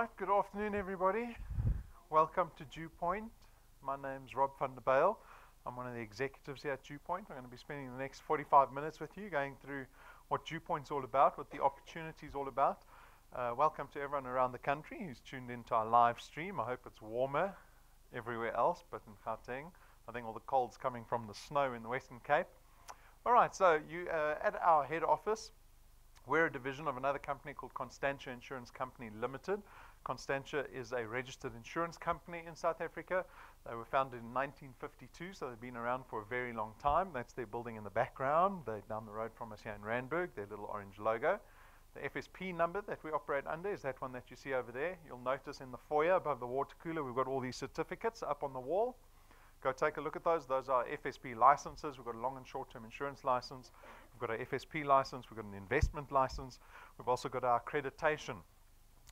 Right, good afternoon everybody. Welcome to DuePoint. My name's Rob van der Bijl. I'm one of the executives here at DuePoint. I'm going to be spending the next 45 minutes with you going through what DuePoint's all about, what the opportunity is all about. Welcome to everyone around the country who's tuned into our live stream. I hope it's warmer everywhere else, but in Gauteng, I think all the cold's coming from the snow in the Western Cape. Alright, so you at our head office. We're a division of another company called Constantia Insurance Company Limited. Constantia is a registered insurance company in South Africa. They were founded in 1952, so they've been around for a very long time. That's their building in the background. They're down the road from us here in Randburg, their little orange logo. The FSP number that we operate under is that one that you see over there. You'll notice in the foyer above the water cooler, we've got all these certificates up on the wall. Go take a look at those. Those are FSP licenses. We've got a long and short-term insurance license. We've got an FSP license. We've got an investment license. We've also got our accreditation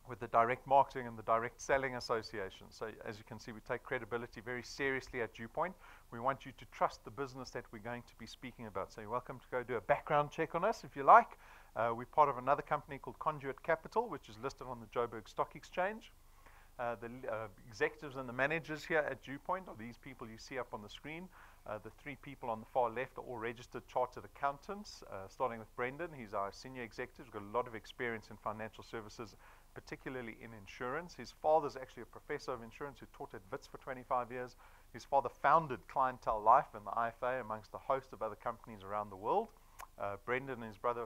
with the Direct Marketing and the Direct Selling Association. So as you can see, we take credibility very seriously at DuePoint. We want you to trust the business that we're going to be speaking about. So you're welcome to go do a background check on us if you like. We're part of another company called Conduit Capital, which is listed on the Joburg Stock Exchange. The executives and the managers here at DuePoint are these people you see up on the screen. The three people on the far left are all registered chartered accountants, starting with Brendan. He's our senior executive. He's got a lot of experience in financial services, particularly in insurance. His father's actually a professor of insurance who taught at Wits for 25 years. His father founded Clientele Life and the IFA amongst a host of other companies around the world. Brendan and his brother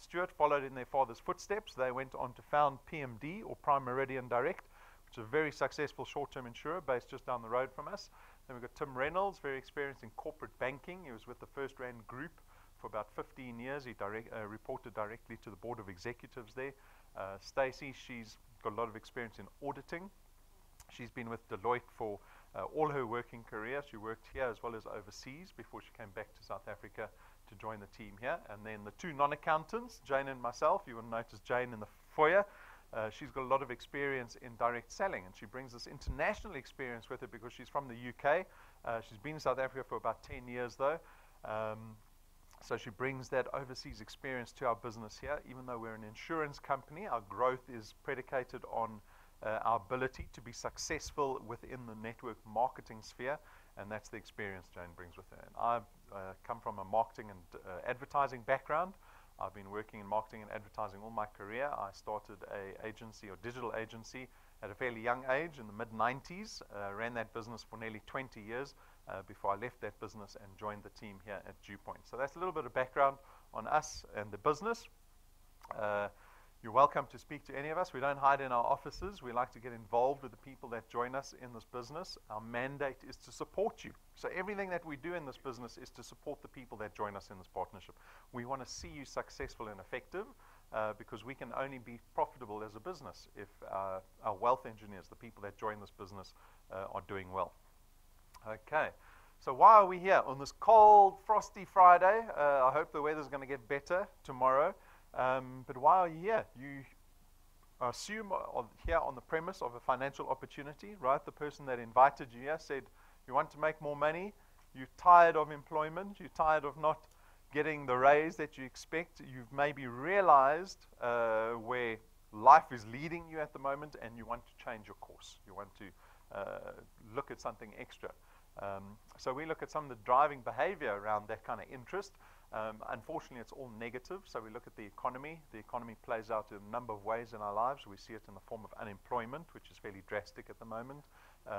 Stuart followed in their father's footsteps. They went on to found PMD, or Prime Meridian Direct, which is a very successful short-term insurer based just down the road from us. Then we've got Tim Reynolds, very experienced in corporate banking. He was with the First Rand Group for about 15 years. He reported directly to the board of executives there. Stacey, she's got a lot of experience in auditing. She's been with Deloitte for all her working career. She worked here as well as overseas before she came back to South Africa to join the team here. And then the two non-accountants, Jane and myself. You will notice Jane in the foyer. She's got a lot of experience in direct selling, and she brings this international experience with her because she's from the UK. She's been in South Africa for about 10 years though. So she brings that overseas experience to our business here. Even though we're an insurance company, our growth is predicated on our ability to be successful within the network marketing sphere, and that's the experience Jane brings with her. And I come from a marketing and advertising background. I've been working in marketing and advertising all my career. I started a agency or digital agency at a fairly young age in the mid-90s. Ran that business for nearly 20 years before I left that business and joined the team here at DuePoint. So that's a little bit of background on us and the business. You're welcome to speak to any of us. We don't hide in our offices. We like to get involved with the people that join us in this business. Our mandate is to support you. So everything that we do in this business is to support the people that join us in this partnership. We want to see you successful and effective because we can only be profitable as a business if our wealth engineers, the people that join this business, are doing well. Okay. So why are we here on this cold, frosty Friday? I hope the weather's going to get better tomorrow. But why are you here? You assume here on the premise of a financial opportunity, right? The person that invited you here said, you want to make more money, you're tired of employment, you're tired of not getting the raise that you expect, you've maybe realized where life is leading you at the moment, and you want to change your course. You want to look at something extra. So we look at some of the driving behavior around that kind of interest. Unfortunately, it's all negative. So we look at the economy. The economy plays out in a number of ways in our lives. We see it in the form of unemployment, which is fairly drastic at the moment.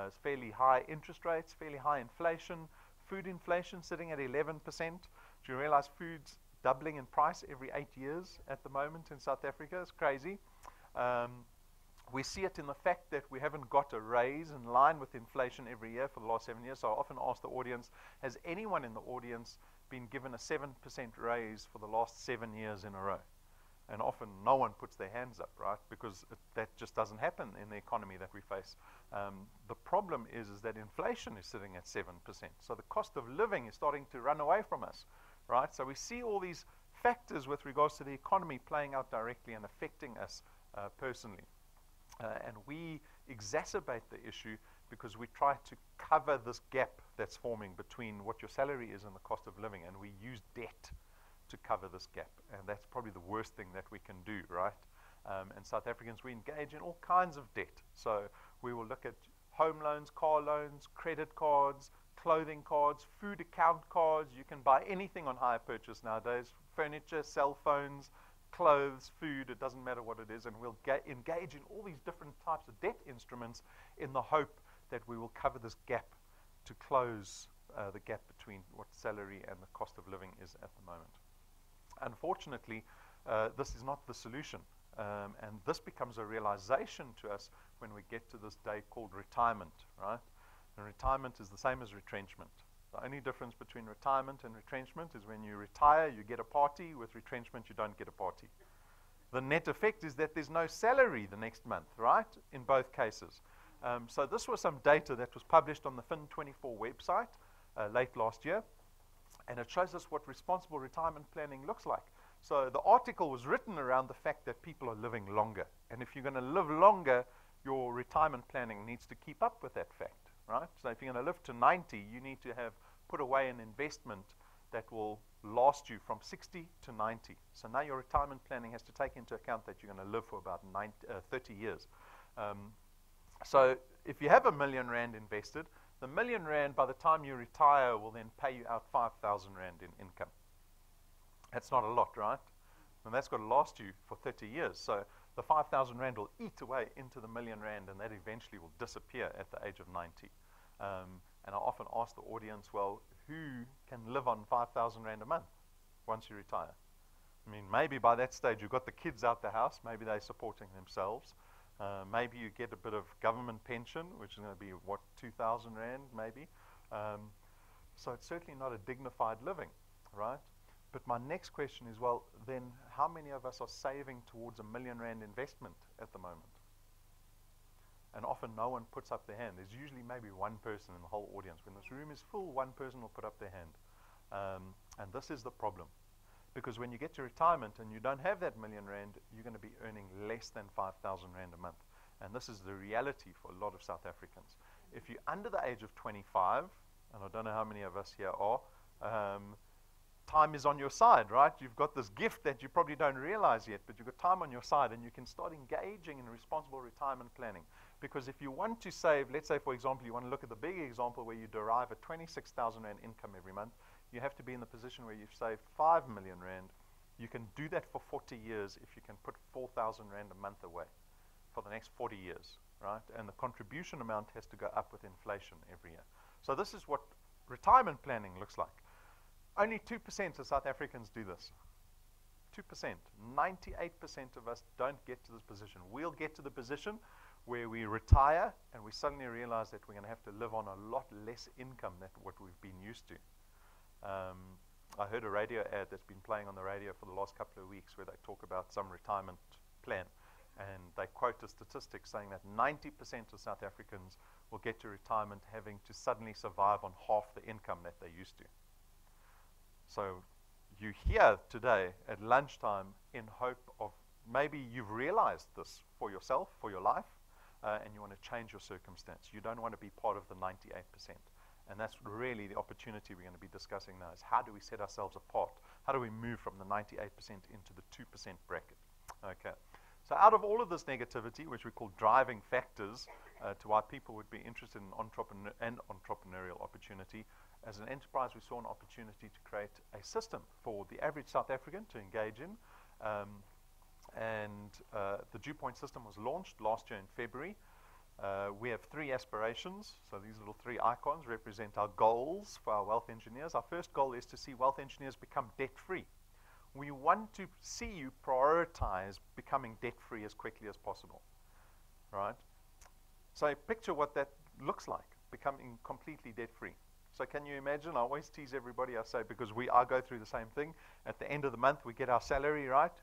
It's fairly high interest rates, fairly high inflation, food inflation sitting at 11%. Do you realize food's doubling in price every 8 years at the moment in South Africa? It's crazy. We see it in the fact that we haven't got a raise in line with inflation every year for the last 7 years. So I often ask the audience, has anyone in the audience been given a 7% raise for the last 7 years in a row? And often no one puts their hands up, right? Because that just doesn't happen in the economy that we face. The problem is that inflation is sitting at 7%. So the cost of living is starting to run away from us, right? So we see all these factors with regards to the economy playing out directly and affecting us personally. And we exacerbate the issue because we try to cover this gap that's forming between what your salary is and the cost of living, and we use debt to cover this gap, and that's probably the worst thing that we can do, right? And South Africans, we engage in all kinds of debt. So we will look at home loans, car loans, credit cards, clothing cards, food account cards. You can buy anything on hire purchase nowadays: furniture, cell phones, clothes, food. It doesn't matter what it is. And we'll engage in all these different types of debt instruments in the hope that we will cover this gap to close the gap between what salary and the cost of living is at the moment. Unfortunately, this is not the solution. And this becomes a realization to us when we get to this day called retirement, right? And retirement is the same as retrenchment. The only difference between retirement and retrenchment is when you retire, you get a party. With retrenchment, you don't get a party. The net effect is that there's no salary the next month, right? In both cases. So this was some data that was published on the Fin24 website late last year, and it shows us what responsible retirement planning looks like. So the article was written around the fact that people are living longer, and if you're going to live longer, your retirement planning needs to keep up with that fact, right? So if you're going to live to 90, you need to have put away an investment that will last you from 60 to 90. So now your retirement planning has to take into account that you're going to live for about 30 years. So if you have R1 million invested, the R1 million by the time you retire will then pay you out 5,000 Rand in income. That's not a lot, right? And that's got to last you for 30 years. So the 5,000 Rand will eat away into the R1 million, and that eventually will disappear at the age of 90. And I often ask the audience, well, who can live on 5,000 Rand a month once you retire? I mean, maybe by that stage you've got the kids out the house, maybe they're supporting themselves. Maybe you get a bit of government pension, which is going to be, what, 2,000 Rand maybe. So it's certainly not a dignified living, right? But my next question is, well, then how many of us are saving towards a R1 million investment at the moment? And often no one puts up their hand. There's usually maybe one person in the whole audience. When this room is full, one person will put up their hand. And this is the problem. Because when you get to retirement and you don't have that R1 million, you're going to be earning less than 5,000 Rand a month. And this is the reality for a lot of South Africans. If you're under the age of 25, and I don't know how many of us here are, time is on your side, right? You've got this gift that you probably don't realize yet, but you've got time on your side, and you can start engaging in responsible retirement planning. Because if you want to save, let's say, for example, you want to look at the big example where you derive a 26,000 Rand income every month, you have to be in the position where you've saved 5 million Rand. You can do that for 40 years if you can put 4,000 Rand a month away for the next 40 years, right? And the contribution amount has to go up with inflation every year. So this is what retirement planning looks like. Only 2% of South Africans do this. 2%. 98% of us don't get to this position. We'll get to the position where we retire and we suddenly realize that we're going to have to live on a lot less income than what we've been used to. I heard a radio ad that's been playing on the radio for the last couple of weeks where they talk about some retirement plan, and they quote a statistic saying that 90% of South Africans will get to retirement having to suddenly survive on half the income that they used to. So you're here today at lunchtime in hope of maybe you've realized this for yourself, for your life, and you want to change your circumstance. You don't want to be part of the 98%. And that's really the opportunity we're going to be discussing now, is how do we set ourselves apart? How do we move from the 98% into the 2% bracket? Okay. So out of all of this negativity, which we call driving factors to why people would be interested in entrepreneurial opportunity, as an enterprise, we saw an opportunity to create a system for the average South African to engage in. The DuePoint system was launched last year in February. We have 3 aspirations. So these little 3 icons represent our goals for our wealth engineers. Our first goal is to see wealth engineers become debt-free. We want to see you prioritize becoming debt-free as quickly as possible, right? So picture what that looks like, becoming completely debt-free. So can you imagine? I always tease everybody, I say, because I go through the same thing. At the end of the month, we get our salary, right?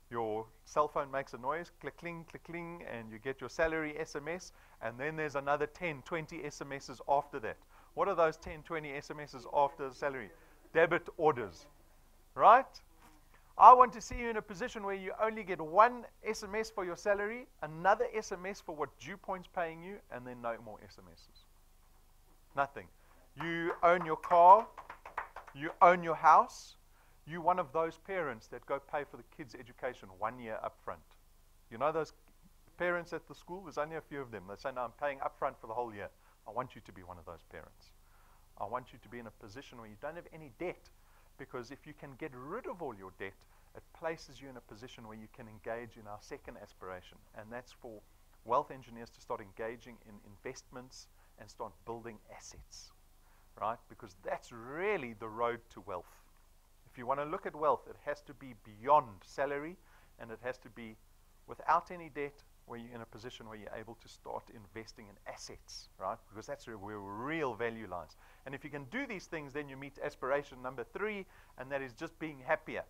Your cell phone makes a noise, click, cling, click, cling, and you get your salary SMS, and then there's another 10, 20 SMSs after that. What are those 10, 20 SMSs after the salary? Debit orders, right? I want to see you in a position where you only get 1 SMS for your salary, another SMS for what DuePoint's paying you, and then no more SMSs. Nothing. You own your car, you own your house. You're one of those parents that go pay for the kids' education 1 year up front. You know those parents at the school? There's only a few of them. They say, no, I'm paying upfront for the whole year. I want you to be one of those parents. I want you to be in a position where you don't have any debt, because if you can get rid of all your debt, it places you in a position where you can engage in our second aspiration, and that's for wealth engineers to start engaging in investments and start building assets, right? Because that's really the road to wealth. If you want to look at wealth, it has to be beyond salary, and it has to be without any debt, where you're in a position where you're able to start investing in assets, right? Because that's where real value lies. And if you can do these things, then you meet aspiration number 3, and that is just being happier.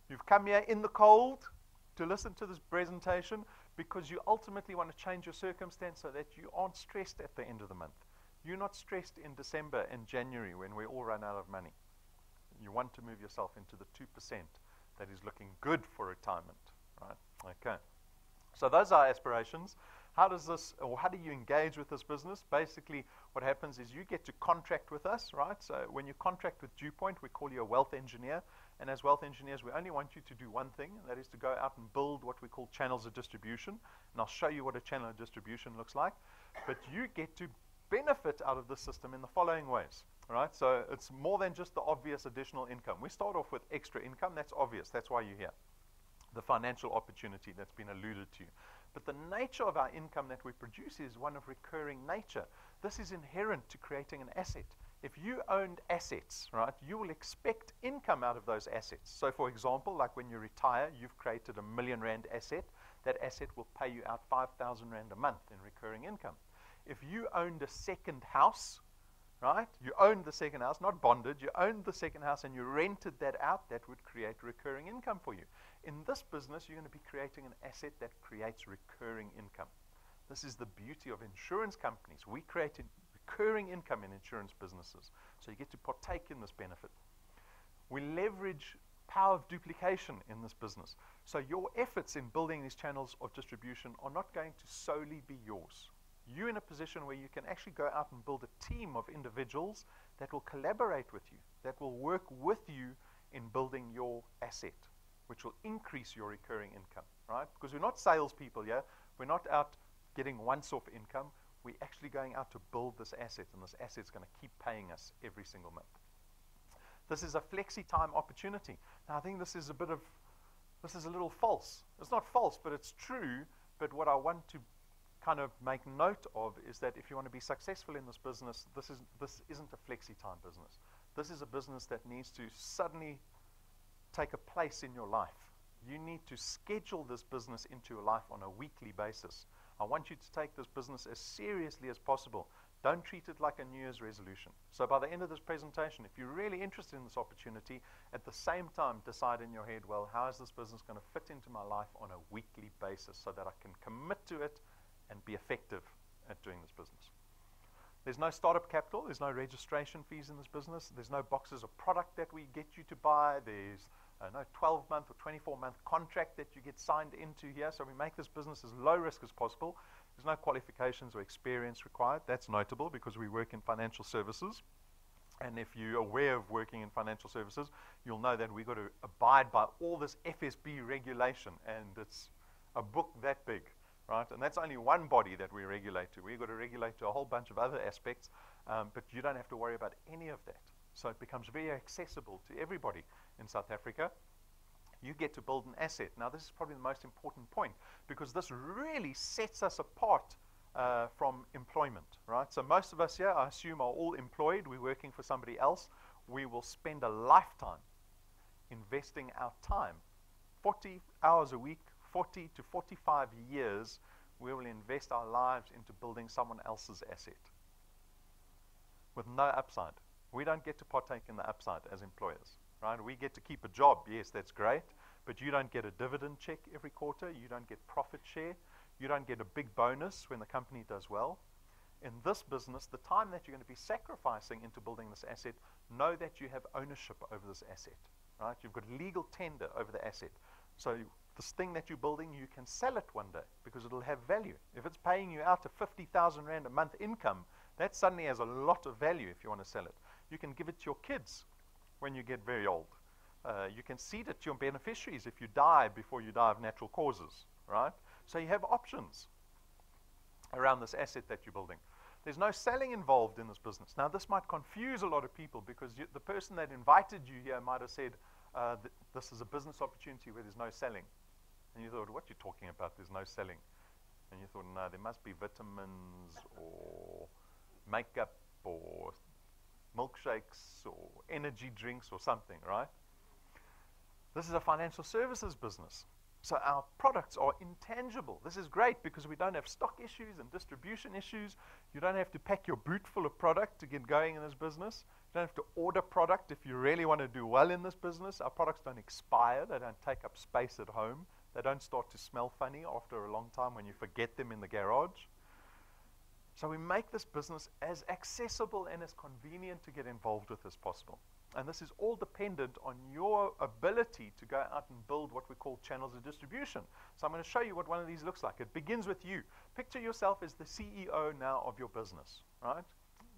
You've come here in the cold to listen to this presentation because you ultimately want to change your circumstance so that you aren't stressed at the end of the month. You're not stressed in December and January when we all run out of money. You want to move yourself into the 2% that is looking good for retirement, right? Okay. So those are aspirations. How does this, or how do you engage with this business? Basically, what happens is you get to contract with us, right? So when you contract with DuePoint, we call you a wealth engineer. And as wealth engineers, we only want you to do one thing, and that is to go out and build what we call channels of distribution. And I'll show you what a channel of distribution looks like. But you get to benefit out of the system in the following ways, right? So it's more than just the obvious additional income. We start off with extra income. That's obvious. That's why you're here. The financial opportunity that's been alluded to. But the nature of our income that we produce is one of recurring nature. This is inherent to creating an asset. If you owned assets, right, you will expect income out of those assets. So for example, like when you retire, you've created R1 million asset. That asset will pay you out 5,000 Rand a month in recurring income. If you owned a second house, right, you owned the second house, not bonded, you owned the second house and you rented that out, that would create recurring income for you. In this business, you're going to be creating an asset that creates recurring income. This is the beauty of insurance companies. We create recurring income in insurance businesses. So you get to partake in this benefit. We leverage power of duplication in this business. So your efforts in building these channels of distribution are not going to solely be yours. You're in a position where you can actually go out and build a team of individuals that will collaborate with you, that will work with you in building your asset, which will increase your recurring income, right? Because we're not salespeople here. We're not out getting once-off income. We're actually going out to build this asset, and this asset's going to keep paying us every single month. This is a flexi-time opportunity. Now, I think this is a little false. It's not false, but it's true. But what I want to kind of make note of is that if you want to be successful in this business, this isn't a flexi-time business. This is a business that needs to suddenly take a place in your life. You need to schedule this business into your life on a weekly basis. I want you to take this business as seriously as possible. Don't treat it like a New Year's resolution. So by the end of this presentation, if you're really interested in this opportunity, at the same time decide in your head, well, how is this business going to fit into my life on a weekly basis so that I can commit to it and be effective at doing this business. There's no startup capital. There's no registration fees in this business. There's no boxes of product that we get you to buy. There's no 12-month or 24-month contract that you get signed into here. So we make this business as low risk as possible. There's no qualifications or experience required. That's notable because we work in financial services. And if you're aware of working in financial services, you'll know that we've got to abide by all this FSB regulation. And it's a book that big. Right? And that's only one body that we regulate to. We've got to regulate to a whole bunch of other aspects, but you don't have to worry about any of that. So it becomes very accessible to everybody in South Africa. You get to build an asset. Now, this is probably the most important point because this really sets us apart from employment. Right? So most of us here, I assume, are all employed. We're working for somebody else. We will spend a lifetime investing our time, 40 hours a week, 40 to 45 years, we will invest our lives into building someone else's asset with no upside. We don't get to partake in the upside as employers, right? We get to keep a job. Yes, that's great, but you don't get a dividend check every quarter. You don't get profit share. You don't get a big bonus when the company does well. In this business, the time that you're going to be sacrificing into building this asset, know that you have ownership over this asset, right? You've got legal tender over the asset. So this thing that you're building, you can sell it one day because it'll have value. If it's paying you out a 50,000 Rand a month income, that suddenly has a lot of value if you want to sell it. You can give it to your kids when you get very old. You can seed it to your beneficiaries if you die before you die of natural causes, right? So you have options around this asset that you're building. There's no selling involved in this business. Now, this might confuse a lot of people because the person that invited you here might have said, this is a business opportunity where there's no selling. And you thought, what are you talking about? There's no selling. And you thought, no, there must be vitamins or makeup or milkshakes or energy drinks or something, right? This is a financial services business. So our products are intangible. This is great because we don't have stock issues and distribution issues. You don't have to pack your boot full of product to get going in this business. You don't have to order product if you really want to do well in this business. Our products don't expire. They don't take up space at home. They don't start to smell funny after a long time when you forget them in the garage. So we make this business as accessible and as convenient to get involved with as possible. And this is all dependent on your ability to go out and build what we call channels of distribution. So I'm going to show you what one of these looks like. It begins with you. Picture yourself as the CEO now of your business, right?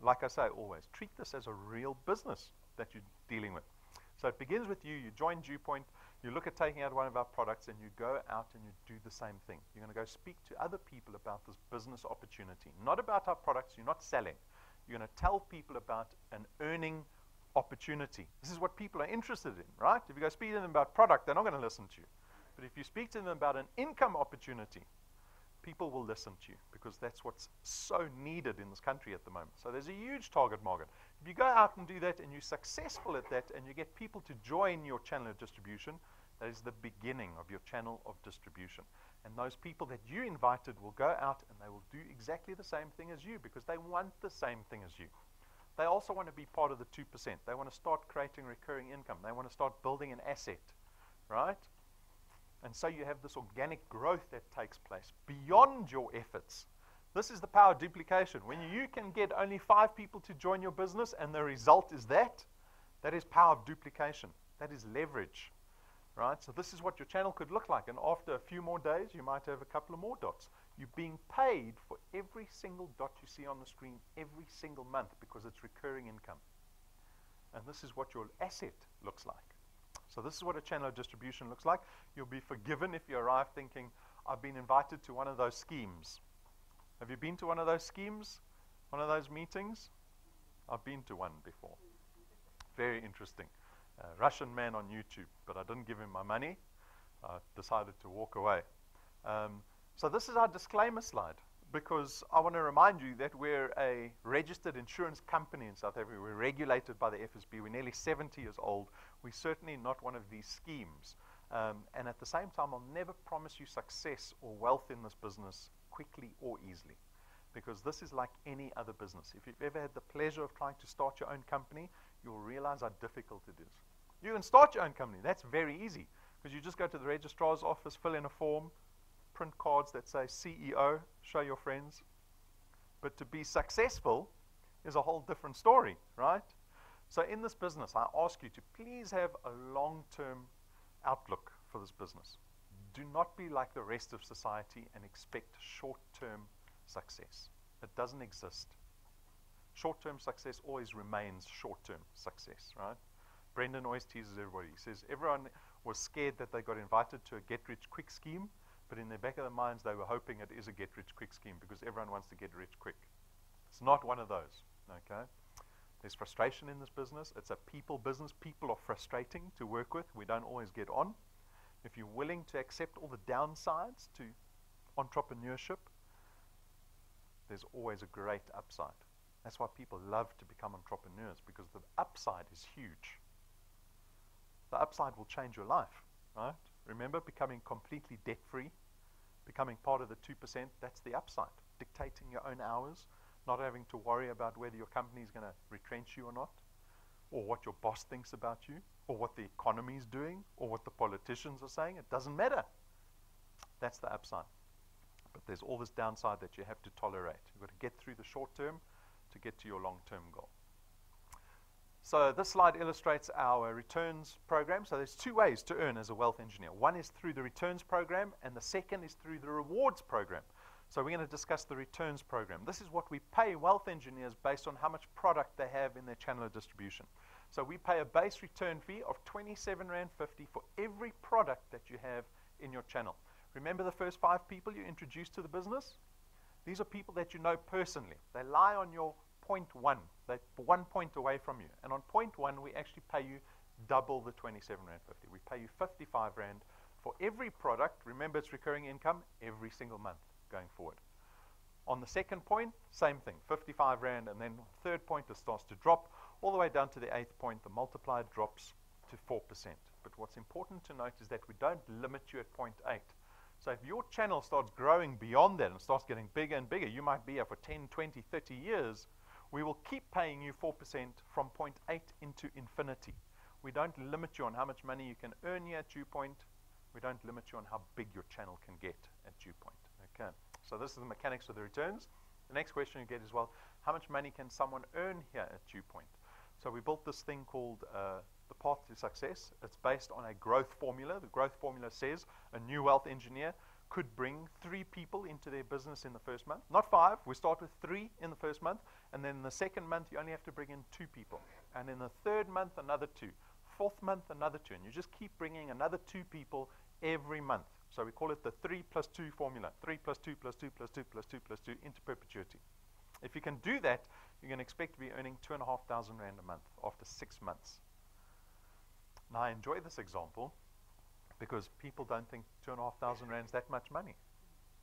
Like I say always, treat this as a real business that you're dealing with. So it begins with you. You join DuePoint. You look at taking out one of our products and you go out and you do the same thing. You're going to go speak to other people about this business opportunity. Not about our products. You're not selling. You're going to tell people about an earning opportunity. This is what people are interested in, right? If you go speak to them about product, they're not going to listen to you. But if you speak to them about an income opportunity, people will listen to you because that's what's so needed in this country at the moment. So there's a huge target market. If you go out and do that and you're successful at that and you get people to join your channel of distribution, that is the beginning of your channel of distribution. And those people that you invited will go out and they will do exactly the same thing as you because they want the same thing as you. They also want to be part of the 2%. They want to start creating recurring income. They want to start building an asset, right? And so you have this organic growth that takes place beyond your efforts. This is the power of duplication. When you can get only 5 people to join your business and the result is that is power of duplication. That is leverage, right? So this is what your channel could look like. And after a few more days, you might have a couple of more dots. You're being paid for every single dot you see on the screen every single month because it's recurring income. And this is what your asset looks like. So this is what a channel of distribution looks like. You'll be forgiven if you arrive thinking, I've been invited to one of those schemes. Have you been to one of those schemes? One of those meetings? I've been to one before. Very interesting. Russian man on YouTube, but I didn't give him my money. I decided to walk away. So this is our disclaimer slide because I want to remind you that we're a registered insurance company in South Africa. We're regulated by the FSB. We're nearly 70 years old. We're certainly not one of these schemes. And at the same time, I'll never promise you success or wealth in this business quickly or easily because this is like any other business. If you've ever had the pleasure of trying to start your own company, you'll realize how difficult it is. You can start your own company. That's very easy because you just go to the registrar's office, fill in a form, print cards that say CEO, show your friends. But to be successful is a whole different story, right? So in this business, I ask you to please have a long-term outlook for this business. Do not be like the rest of society and expect short-term success. It doesn't exist. Short-term success always remains short-term success, right? Brendan always teases everybody. He says everyone was scared that they got invited to a get-rich-quick scheme, but in the back of their minds, they were hoping it is a get-rich-quick scheme because everyone wants to get rich quick. It's not one of those, okay? There's frustration in this business. It's a people business. People are frustrating to work with. We don't always get on. If you're willing to accept all the downsides to entrepreneurship, there's always a great upside. That's why people love to become entrepreneurs because the upside is huge. The upside will change your life, right? Remember, becoming completely debt-free, becoming part of the 2%, that's the upside. Dictating your own hours, not having to worry about whether your company is going to retrench you or not, or what your boss thinks about you, or what the economy is doing, or what the politicians are saying. It doesn't matter. That's the upside. But there's all this downside that you have to tolerate. You've got to get through the short term to get to your long-term goal. So this slide illustrates our returns program. So there's 2 ways to earn as a wealth engineer. One is through the returns program, and the second is through the rewards program. So we're going to discuss the returns program. This is what we pay wealth engineers based on how much product they have in their channel of distribution. So we pay a base return fee of R27.50 for every product that you have in your channel. Remember the first 5 people you introduced to the business? These are people that you know personally. They lie on your point 1. They're 1 point away from you. And on point 1, we actually pay you double the 27 Rand 50. We pay you 55 Rand for every product. Remember, it's recurring income every single month going forward. On the second point, same thing, 55 Rand, and then third point, it starts to drop all the way down to the 8th point. The multiplier drops to 4%. But what's important to note is that we don't limit you at point 8. So if your channel starts growing beyond that and starts getting bigger and bigger, you might be here for 10, 20, 30 years, we will keep paying you 4% from point 8 into infinity. We don't limit you on how much money you can earn here at DuePoint. We don't limit you on how big your channel can get at DuePoint. Okay, so this is the mechanics of the returns. The next question you get is, well, how much money can someone earn here at DuePoint? So we built this thing called the path to success. It's based on a growth formula. The growth formula says a new wealth engineer could bring 3 people into their business in the first month. Not 5. We start with 3 in the first month, and then in the second month you only have to bring in 2 people. And in the third month, another 2. Fourth month, another 2. And you just keep bringing another 2 people every month. So we call it the 3 plus 2 formula. 3 plus 2 plus 2 plus 2 plus 2 plus 2 into perpetuity. If you can do that, you can expect to be earning 2,500 Rand a month after 6 months. Now, I enjoy this example because people don't think 2,500 Rand is that much money,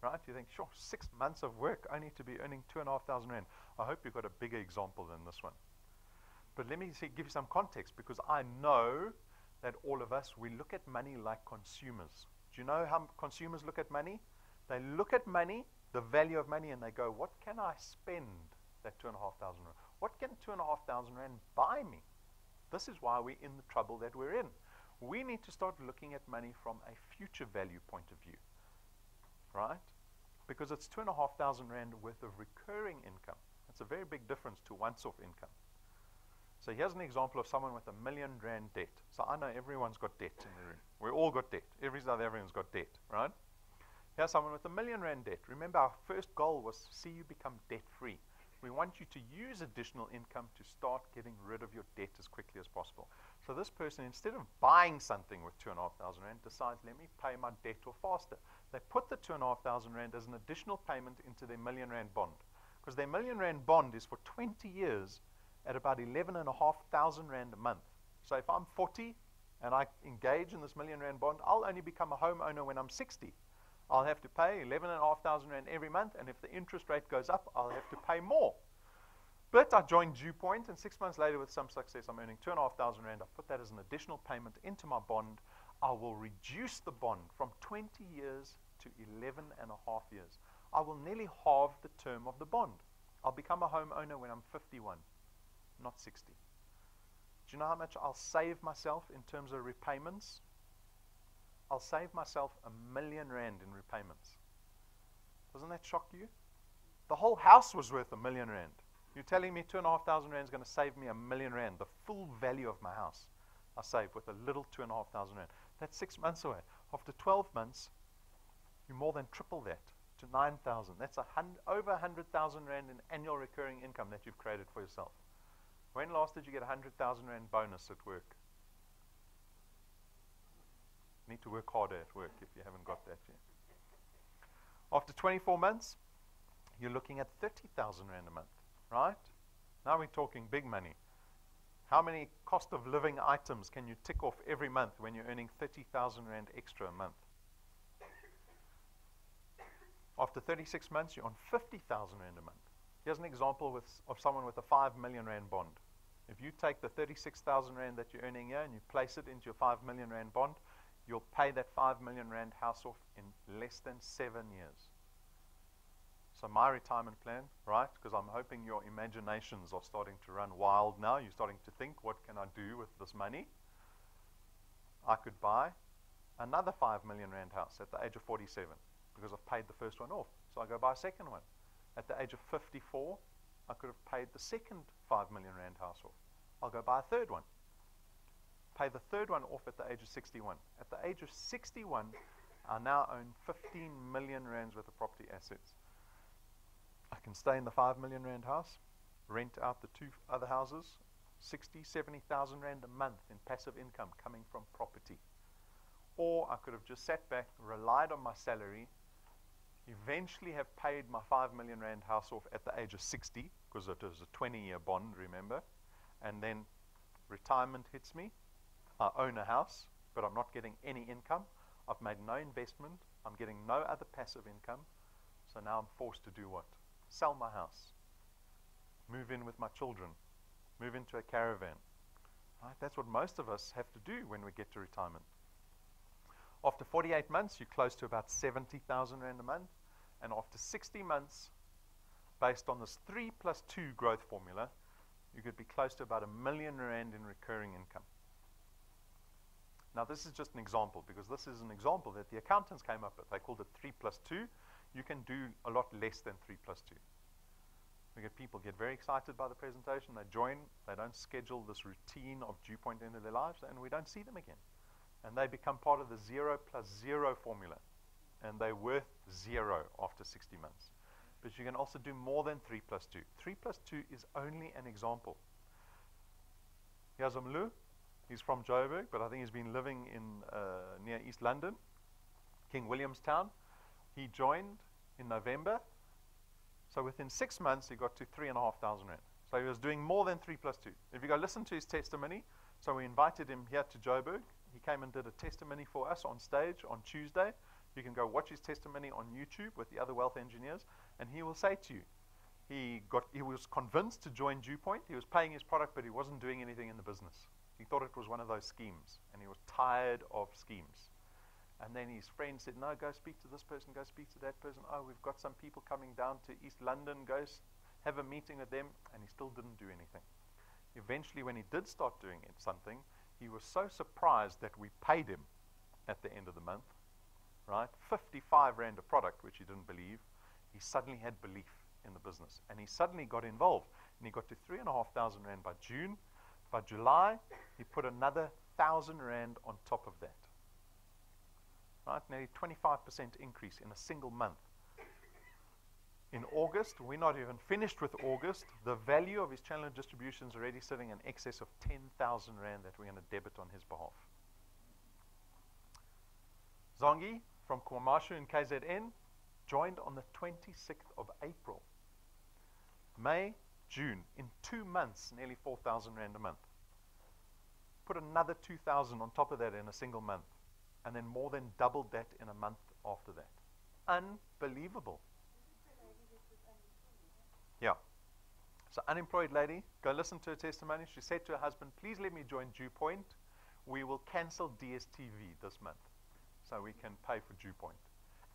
right? You think, sure, 6 months of work only to be earning 2,500 Rand. I hope you've got a bigger example than this one. But let me give you some context, because I know that all of us, we look at money like consumers. Do you know how consumers look at money? They look at money, the value of money, and they go, what can I spend that 2,500 Rand? What can 2,500 Rand buy me? This is why we're in the trouble that we're in. We need to start looking at money from a future value point of view, right? Because it's 2,500 Rand worth of recurring income. It's a very big difference to once-off income. So here's an example of someone with R1 million debt. So I know everyone's got debt in the room. We all got debt. Everyone's got debt, right? Here's someone with R1 million debt. Remember, our first goal was to see you become debt-free. We want you to use additional income to start getting rid of your debt as quickly as possible. So this person, instead of buying something with 2,500 Rand, decides, let me pay my debt off faster. They put the 2,500 Rand as an additional payment into their R1 million bond. Because their R1 million bond is for 20 years at about 11,500 Rand a month. So if I'm 40 and I engage in this R1 million bond, I'll only become a homeowner when I'm 60. I'll have to pay 11,500 Rand every month, and if the interest rate goes up, I'll have to pay more. But I joined DuePoint, and 6 months later, with some success, I'm earning 2,500 Rand. I put that as an additional payment into my bond. I will reduce the bond from 20 years to 11 and a half years. I will nearly halve the term of the bond. I'll become a homeowner when I'm 51, not 60. Do you know how much I'll save myself in terms of repayments? I'll save myself R1 million in repayments. Doesn't that shock you? The whole house was worth R1 million. You're telling me 2,500 Rand is going to save me R1 million, the full value of my house I save with a little 2,500 Rand. That's 6 months away. After 12 months, you more than triple that to 9,000. That's over 100,000 Rand in annual recurring income that you've created for yourself. When last did you get a 100,000 Rand bonus at work? You need to work harder at work if you haven't got that yet. After 24 months, you're looking at 30,000 Rand a month, right? Now we're talking big money. How many cost of living items can you tick off every month when you're earning 30,000 Rand extra a month? After 36 months, you're on 50,000 Rand a month. Here's an example of someone with a 5 million Rand bond. If you take the 36,000 Rand that you're earning here and you place it into your 5 million Rand bond, you'll pay that 5 million Rand house off in less than 7 years. So my retirement plan, right, because I'm hoping your imaginations are starting to run wild now. You're starting to think, what can I do with this money? I could buy another 5 million Rand house at the age of 47 because I've paid the first one off. So I go buy a second one. At the age of 54, I could have paid the second 5 million Rand house off. I'll go buy a third one. Pay the third one off at the age of 61. At the age of 61, I now own 15 million Rands worth of property assets. I can stay in the 5 million Rand house, rent out the 2 other houses, 60, 70,000 Rand a month in passive income coming from property. Or I could have just sat back, relied on my salary, eventually have paid my 5 million rand house off at the age of 60, because it was a 20-year bond, remember, and then retirement hits me. I own a house, but I'm not getting any income. I've made no investment. I'm getting no other passive income. So now I'm forced to do what? Sell my house, move in with my children, move into a caravan. Right? That's what most of us have to do when we get to retirement. After 48 months, you're close to about 70,000 rand a month. And after 60 months, based on this 3+2 growth formula, you could be close to about 1 million rand in recurring income. Now, this is just an example, because this is an example that the accountants came up with. They called it 3+2. You can do a lot less than 3+2. We get people get very excited by the presentation. They join. They don't schedule this routine of DuePoint into their lives, and we don't see them again. And they become part of the 0+0 formula. And they're worth 0 after 60 months. But you can also do more than 3+2. 3+2 is only an example. Here's Amlu. He's from Joburg, but I think he's been living in near East London, King Williamstown. He joined in November. So within 6 months, he got to 3,500 rand. So he was doing more than 3+2. If you go listen to his testimony, so we invited him here to Joburg. He came and did a testimony for us on stage on Tuesday. You can go watch his testimony on YouTube with the other wealth engineers, and he will say to you, he was convinced to join DuePoint. He was paying his product, but he wasn't doing anything in the business. He thought it was one of those schemes, and he was tired of schemes. And then his friend said, no, go speak to this person, go speak to that person. Oh, we've got some people coming down to East London, go have a meeting with them, and he still didn't do anything. Eventually, when he did start doing something, he was so surprised that we paid him at the end of the month, right? 55 rand a product, which he didn't believe. He suddenly had belief in the business, and he suddenly got involved, and he got to 3,500 rand by June. By July, he put another 1,000 rand on top of that. Right, nearly 25% increase in a single month. In August, we're not even finished with August. The value of his channel of distribution is already sitting in excess of 10,000 rand that we're going to debit on his behalf. Zongi from Kwamashu in KZN joined on the 26th of April. May, June, in 2 months, nearly 4,000 rand a month. Put another 2,000 on top of that in a single month, and then more than doubled that in a month after that. Unbelievable. Yeah. So unemployed lady, go listen to her testimony. She said to her husband, please let me join DuePoint. We will cancel DSTV this month so we can pay for DuePoint.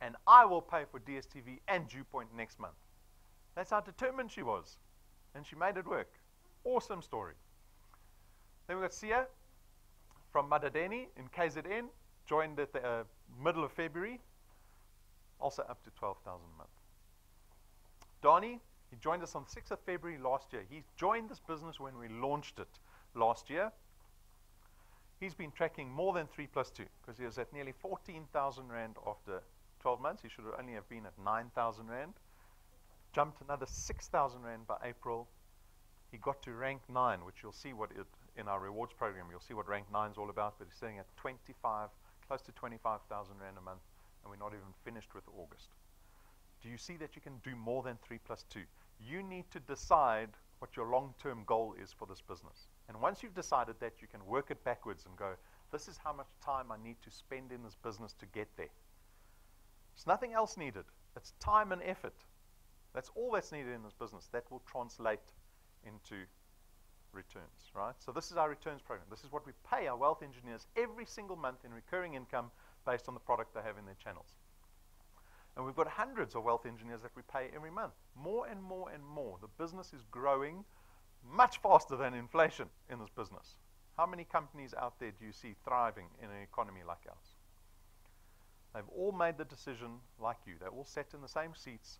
And I will pay for DSTV and DuePoint next month. That's how determined she was. And she made it work. Awesome story. Then we got Sia from Madadeni in KZN. Joined at the middle of February. Also up to 12,000 a month. Donnie, he joined us on 6th of February last year. He joined this business when we launched it last year. He's been tracking more than 3+2 because he was at nearly 14,000 rand after 12 months. He should only have been at 9,000 rand. Jumped another 6,000 rand by April. He got to rank 9, which you'll see what it, in our rewards program, you'll see what rank 9 is all about, but he's sitting at 25, close to 25,000 rand a month, and we're not even finished with August. Do you see that you can do more than 3+2? You need to decide what your long-term goal is for this business. And once you've decided that, you can work it backwards and go, this is how much time I need to spend in this business to get there. There's nothing else needed. It's time and effort. That's all that's needed in this business. That will translate into returns, right? So this is our returns program. This is what we pay our wealth engineers every single month in recurring income based on the product they have in their channels. And we've got hundreds of wealth engineers that we pay every month. More and more and more. The business is growing much faster than inflation in this business. How many companies out there do you see thriving in an economy like ours? They've all made the decision like you. They're all sat in the same seats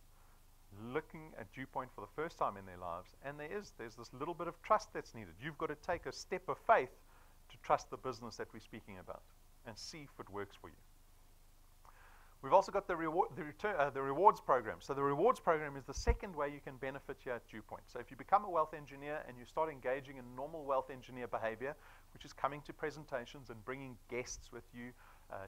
looking at DuePoint for the first time in their lives, and there's this little bit of trust that's needed. You've got to take a step of faith to trust the business that we're speaking about and see if it works for you. We've also got the rewards program. So the rewards program is the second way you can benefit here at DuePoint. So if you become a wealth engineer and you start engaging in normal wealth engineer behavior, which is coming to presentations and bringing guests with you,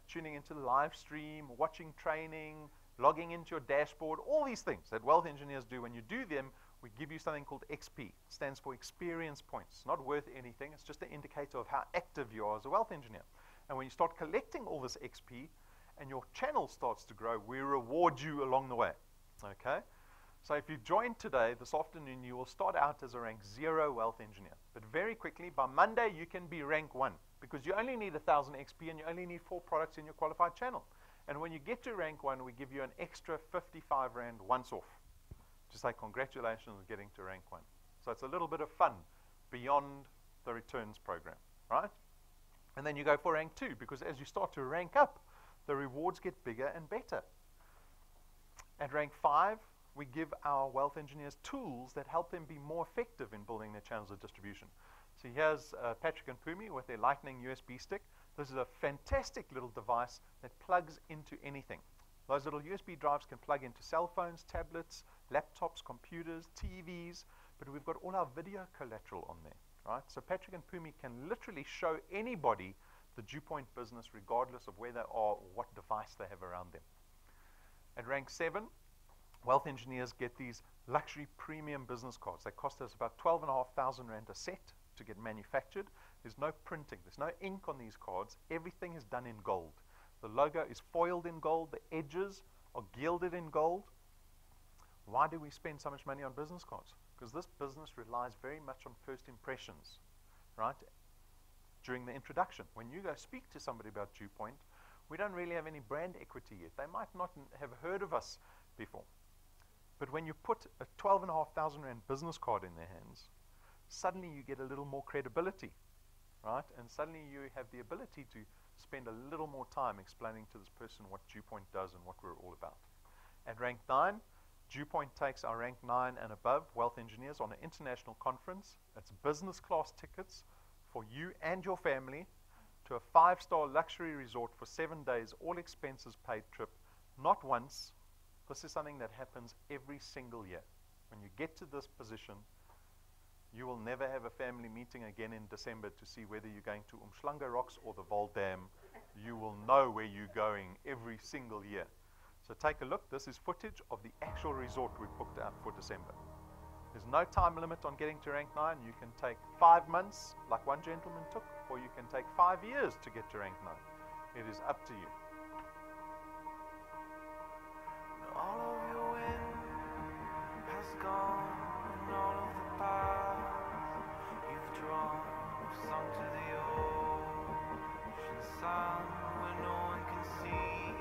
tuning into the live stream, watching training, logging into your dashboard, all these things that wealth engineers do. When you do them, we give you something called XP. It stands for experience points. It's not worth anything. It's just an indicator of how active you are as a wealth engineer. And when you start collecting all this XP and your channel starts to grow, we reward you along the way. Okay? So if you join today, this afternoon, you will start out as a rank 0 wealth engineer. But very quickly, by Monday, you can be rank 1 because you only need 1,000 XP and you only need 4 products in your qualified channel. And when you get to rank 1, we give you an extra 55 Rand once off. Just say congratulations on getting to rank 1. So it's a little bit of fun beyond the returns program, right? And then you go for rank 2 because as you start to rank up, the rewards get bigger and better. At rank 5, we give our wealth engineers tools that help them be more effective in building their channels of distribution. So here's Patrick and Pumi with their Lightning USB stick. This is a fantastic little device that plugs into anything. Those little USB drives can plug into cell phones, tablets, laptops, computers, TVs, but we've got all our video collateral on there, right? So Patrick and Pumi can literally show anybody the DuePoint business regardless of where they are or what device they have around them. At rank 7, wealth engineers get these luxury premium business cards. They cost us about 12,500 Rand a set to get manufactured. There's no printing. There's no ink on these cards. Everything is done in gold. The logo is foiled in gold. The edges are gilded in gold. Why do we spend so much money on business cards? Because this business relies very much on first impressions, right? During the introduction, when you go speak to somebody about DuePoint, we don't really have any brand equity yet. They might not have heard of us before. But when you put a 12,500 Rand business card in their hands, suddenly you get a little more credibility, right? And suddenly you have the ability to spend a little more time explaining to this person what DuePoint does and what we're all about. At rank 9, DuePoint takes our rank 9 and above wealth engineers on an international conference. It's business class tickets for you and your family to a 5-star luxury resort for 7 days, all expenses paid trip, not once. This is something that happens every single year. When you get to this position, you will never have a family meeting again in December to see whether you're going to Umhlanga Rocks or the Vol Dam. You will know where you're going every single year. So take a look. This is footage of the actual resort we booked out for December. There's no time limit on getting to rank 9. You can take 5 months, like one gentleman took, or you can take 5 years to get to rank 9. It is up to you. All of your wind has gone, and all of the paths you've drawn have sunk to the ocean sun where no one can see.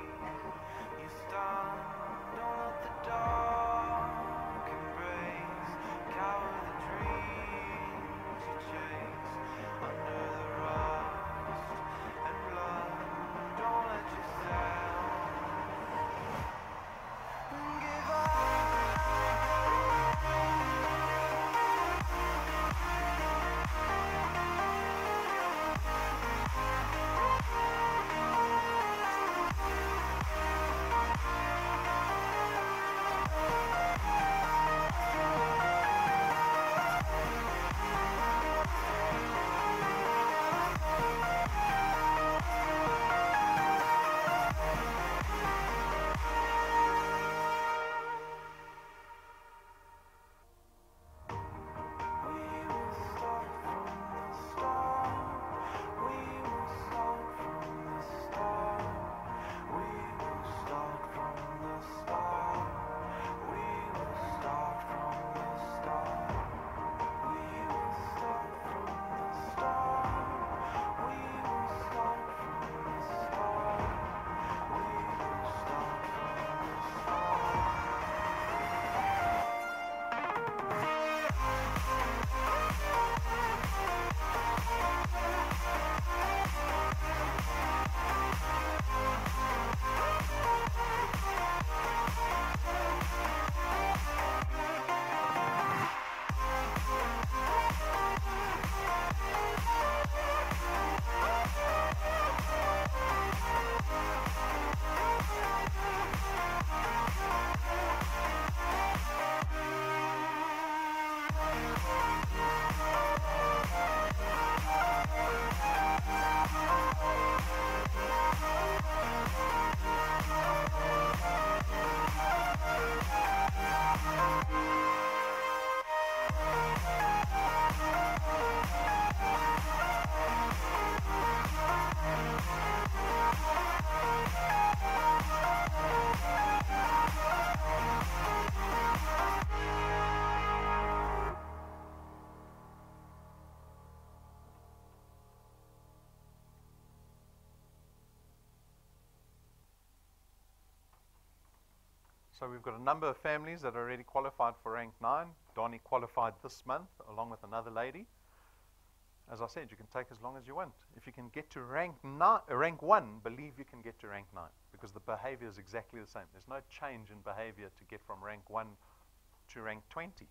You stand on at the dark embrace, cower the dreams you chase under the rust and blood. Don't let yourself So we've got a number of families that are already qualified for rank 9. Donnie qualified this month along with another lady. As I said, you can take as long as you want. If you can get to rank 1, believe you can get to rank 9 because the behavior is exactly the same. There's no change in behavior to get from rank 1 to rank 20.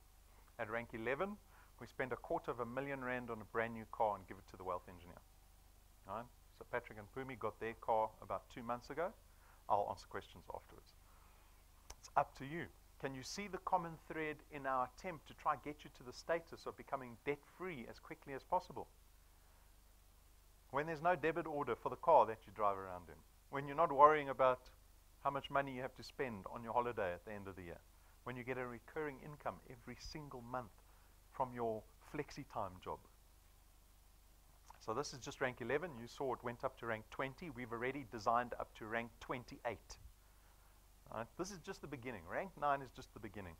At rank 11, we spend R250,000 on a brand new car and give it to the wealth engineer. Right? So Patrick and Pumi got their car about 2 months ago. I'll answer questions afterwards. It's up to you. Can you see the common thread in our attempt to try get you to the status of becoming debt-free as quickly as possible? When there's no debit order for the car that you drive around in, when you're not worrying about how much money you have to spend on your holiday at the end of the year, when you get a recurring income every single month from your flexi-time job. So this is just rank 11. You saw it went up to rank 20. We've already designed up to rank 28. Right? This is just the beginning. Rank 9 is just the beginning.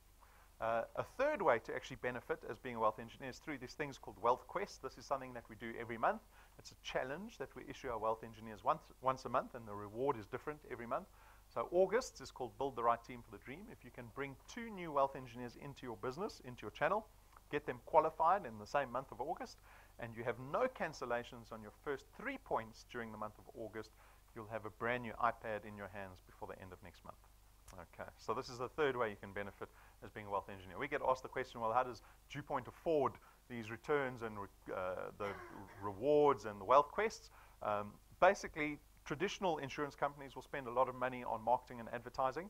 A third way to actually benefit as being a wealth engineer is through these things called Wealth Quest. This is something that we do every month. It's a challenge that we issue our wealth engineers once a month, and the reward is different every month. So August is called Build the Right Team for the Dream. If you can bring 2 new wealth engineers into your business, into your channel, get them qualified in the same month of August, and you have no cancellations on your first 3 points during the month of August, you'll have a brand new iPad in your hands before the end of next month. Okay, so this is the third way you can benefit as being a wealth engineer. We get asked the question, well, how does DuePoint afford these returns and the rewards and the wealth quests? Basically, traditional insurance companies will spend a lot of money on marketing and advertising.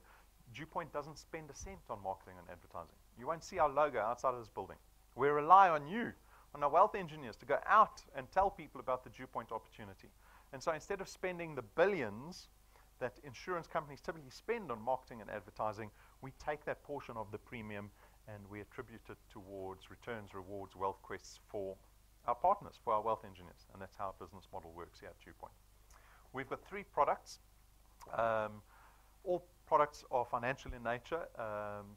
DuePoint doesn't spend a cent on marketing and advertising. You won't see our logo outside of this building. We rely on you, on our wealth engineers, to go out and tell people about the DuePoint opportunity. And so instead of spending the billions that insurance companies typically spend on marketing and advertising, we take that portion of the premium and we attribute it towards returns, rewards, wealth quests for our partners, for our wealth engineers. And that's how our business model works here at DuePoint. We've got 3 products. All products are financial in nature.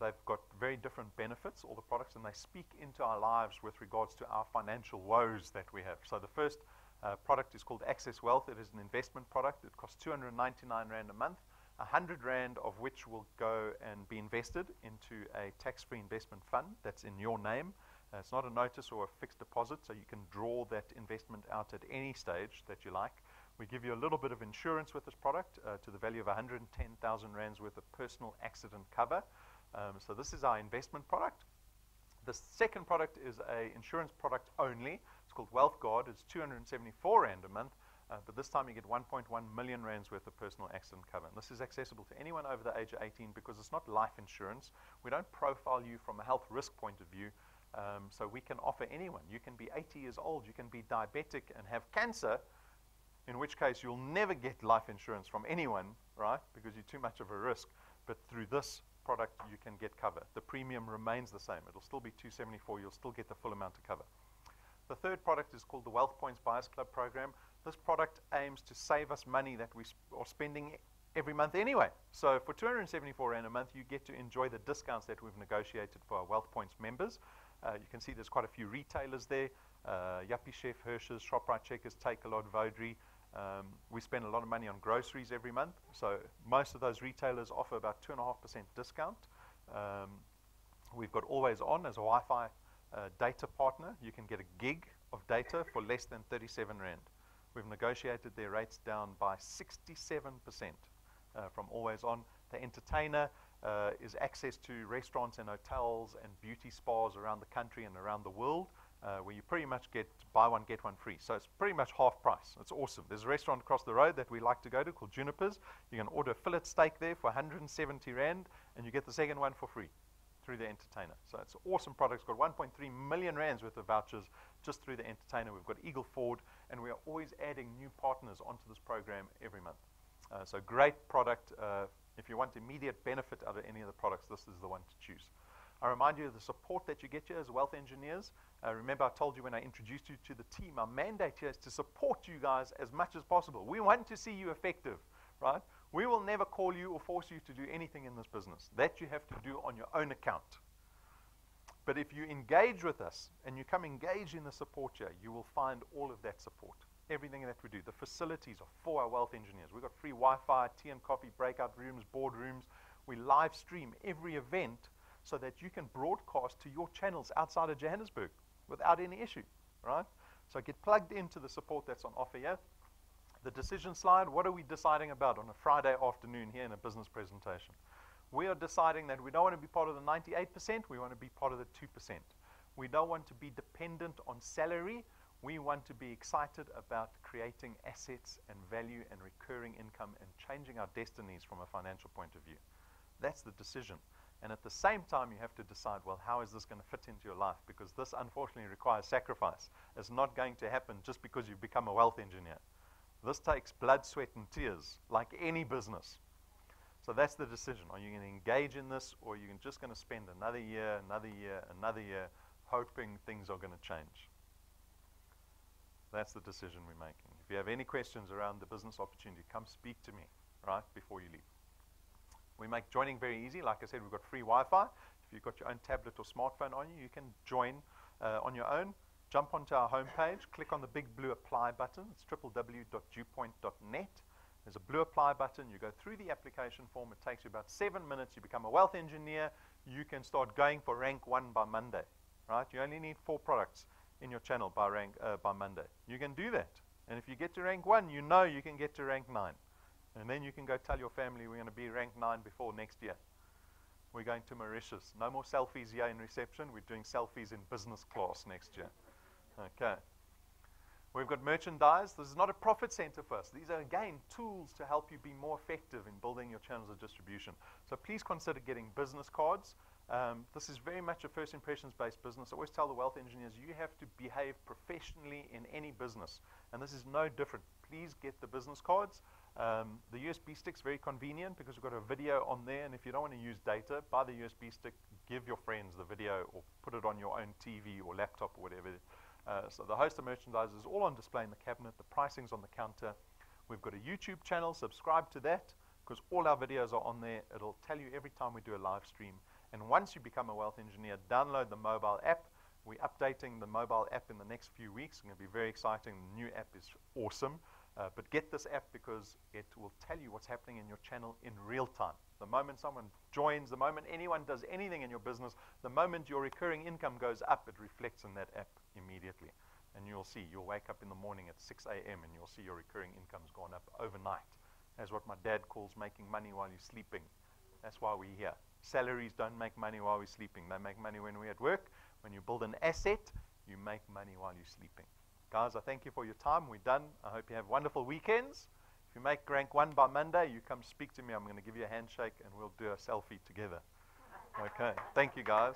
They've got very different benefits, all the products, and they speak into our lives with regards to our financial woes that we have. So the first product is called Access Wealth. It is an investment product. It costs 299 Rand a month, 100 Rand of which will go and be invested into a tax-free investment fund that's in your name. It's not a notice or a fixed deposit, so you can draw that investment out at any stage that you like. We give you a little bit of insurance with this product to the value of 110,000 Rands worth of personal accident cover. So this is our investment product. The second product is an insurance product only. It's called Wealth Guard. It's 274 Rand a month, but this time you get 1.1 million Rands worth of personal accident cover. And this is accessible to anyone over the age of 18 because it's not life insurance. We don't profile you from a health risk point of view, so we can offer anyone. You can be 80 years old, you can be diabetic and have cancer, in which case you'll never get life insurance from anyone, right, because you're too much of a risk. But through this product, you can get cover. The premium remains the same. It'll still be 274. You'll still get the full amount of cover. The third product is called the Wealth Points Buyers Club program. This product aims to save us money that we are spending every month anyway. So for 274 Rand a month, you get to enjoy the discounts that we've negotiated for our Wealth Points members. You can see there's quite a few retailers there. Yuppie Chef, Hirsch's, ShopRite Checkers, Takealot, Vodri. We spend a lot of money on groceries every month, so most of those retailers offer about 2.5% discount. We've got Always On as a Wi-Fi data partner. You can get a gig of data for less than 37 Rand. We've negotiated their rates down by 67% from Always On. The Entertainer is access to restaurants and hotels and beauty spas around the country and around the world, where you pretty much get buy one, get one free. So it's pretty much half price. It's awesome. There's a restaurant across the road that we like to go to called Juniper's. You can order a fillet steak there for 170 Rand, and you get the second one for free through the Entertainer. So it's an awesome product. It's got 1.3 million Rands worth of vouchers just through the Entertainer. We've got Eagle Ford, and we are always adding new partners onto this program every month. So great product. If you want immediate benefit out of any of the products, this is the one to choose. I remind you of the support that you get here as wealth engineers. Remember, I told you when I introduced you to the team, our mandate here is to support you guys as much as possible. We want to see you effective, right? We will never call you or force you to do anything in this business. That you have to do on your own account. But if you engage with us and you come engage in the support here, you will find all of that support. Everything that we do. The facilities are for our wealth engineers. We've got free Wi-Fi, tea and coffee, breakout rooms, board rooms. We live stream every event so that you can broadcast to your channels outside of Johannesburg without any issue, right? So get plugged into the support that's on offer here. The decision slide, what are we deciding about on a Friday afternoon here in a business presentation? We are deciding that we don't want to be part of the 98%, we want to be part of the 2%. We don't want to be dependent on salary. We want to be excited about creating assets and value and recurring income and changing our destinies from a financial point of view. That's the decision. And at the same time, you have to decide, well, how is this going to fit into your life? Because this, unfortunately, requires sacrifice. It's not going to happen just because you've become a wealth engineer. This takes blood, sweat, and tears, like any business. So that's the decision. Are you going to engage in this, or are you just going to spend another year, hoping things are going to change? That's the decision we're making. If you have any questions around the business opportunity, come speak to me right before you leave. We make joining very easy. Like I said, we've got free Wi-Fi. If you've got your own tablet or smartphone on you, you can join on your own. Jump onto our homepage, click on the big blue apply button. It's www.duepoint.net. There's a blue apply button. You go through the application form. It takes you about 7 minutes. You become a wealth engineer. You can start going for rank 1 by Monday. Right? You only need 4 products in your channel by Monday. You can do that. And if you get to rank 1, you know you can get to rank 9. And then you can go tell your family we're going to be rank 9 before next year. We're going to Mauritius. No more selfies here in reception. We're doing selfies in business class next year. Okay. We've got merchandise. This is not a profit center for us. These are, again, tools to help you be more effective in building your channels of distribution. So please consider getting business cards. This is very much a first impressions based business. I always tell the wealth engineers, you have to behave professionally in any business. And this is no different. Please get the business cards. The USB stick's very convenient because we've got a video on there. And if you don't want to use data, buy the USB stick, give your friends the video, or put it on your own TV or laptop or whatever. So the host of merchandise is all on display in the cabinet. The pricing's on the counter. We've got a YouTube channel. Subscribe to that because all our videos are on there. It'll tell you every time we do a live stream. And once you become a wealth engineer, download the mobile app. We're updating the mobile app in the next few weeks. It's going to be very exciting. The new app is awesome. But get this app because it will tell you what's happening in your channel in real time. The moment someone joins, the moment anyone does anything in your business, the moment your recurring income goes up, it reflects in that app immediately. And you'll see, you'll wake up in the morning at 6 a.m. and you'll see your recurring income's gone up overnight. That's what my dad calls making money while you're sleeping. That's why we're here. Salaries don't make money while we're sleeping. They make money when we're at work. When you build an asset, you make money while you're sleeping. Guys, I thank you for your time. We're done. I hope you have wonderful weekends. If you make rank 1 by Monday, you come speak to me. I'm going to give you a handshake and we'll do a selfie together. Okay. Thank you, guys.